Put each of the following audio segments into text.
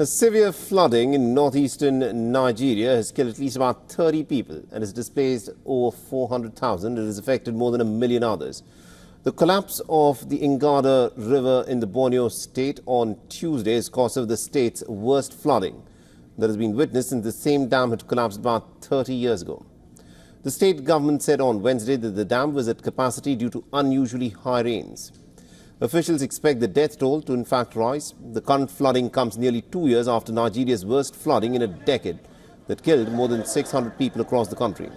A severe flooding in northeastern Nigeria has killed at least about 30 people and has displaced over 400,000. It has affected more than 1 million others. The collapse of the Ngada River in the Borno state on Tuesday has caused some of the state's worst flooding that has been witnessed since the same dam had collapsed about 30 years ago. The state government said on Wednesday that the dam was at capacity due to unusually high rains. Officials expect the death toll to in fact rise. The current flooding comes nearly 2 years after Nigeria's worst flooding in a decade that killed more than 600 people across the country.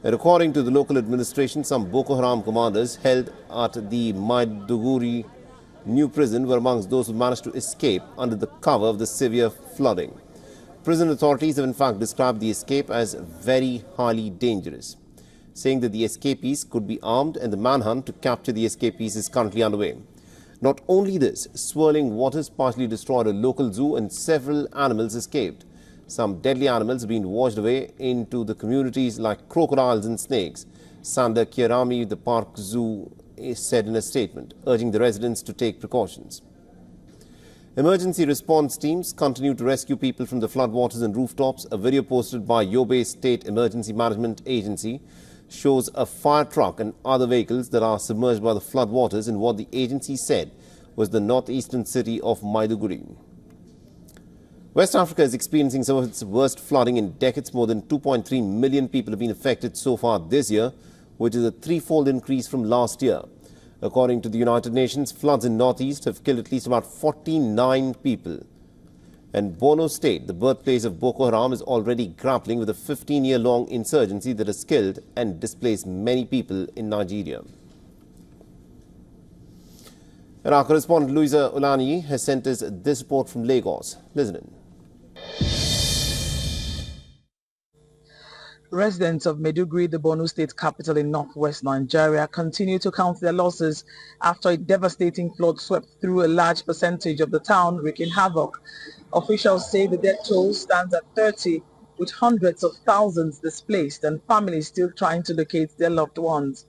And according to the local administration, some Boko Haram commanders held at the Maiduguri new prison were amongst those who managed to escape under the cover of the severe flooding. Prison authorities have in fact described the escape as very highly dangerous, saying that the escapees could be armed and the manhunt to capture the escapees is currently underway. Not only this, swirling waters partially destroyed a local zoo and several animals escaped. Some deadly animals have been washed away into the communities like crocodiles and snakes. Sanda Kierami, the park zoo, said in a statement, urging the residents to take precautions. Emergency response teams continue to rescue people from the floodwaters and rooftops. A video posted by Yobe State Emergency Management Agency shows a fire truck and other vehicles that are submerged by the floodwaters in what the agency said was the northeastern city of Maiduguri. West Africa is experiencing some of its worst flooding in decades. More than 2.3 million people have been affected so far this year, which is a threefold increase from last year. According to the United Nations, floods in northeast have killed at least about 49 people. And Borno State, the birthplace of Boko Haram, is already grappling with a 15-year-long insurgency that has killed and displaced many people in Nigeria. And our correspondent Louisa Olani has sent us this report from Lagos. Listen in. Residents of Maiduguri, the Borno state capital in northwest Nigeria, continue to count their losses after a devastating flood swept through a large percentage of the town, wreaking havoc. Officials say the death toll stands at 30, with hundreds of thousands displaced and families still trying to locate their loved ones.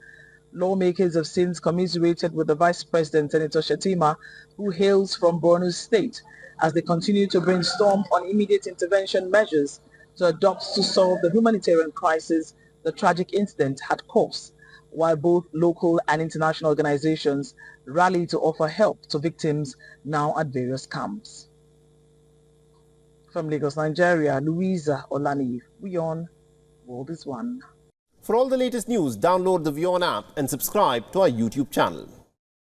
Lawmakers have since commiserated with the Vice President, Senator Shatima, who hails from Borno state, as they continue to brainstorm on immediate intervention measures to adopt to solve the humanitarian crisis the tragic incident had caused, while both local and international organizations rally to offer help to victims now at various camps. From Lagos, Nigeria, Louisa Olani, WION World is One. For all the latest news, download the WION app and subscribe to our YouTube channel.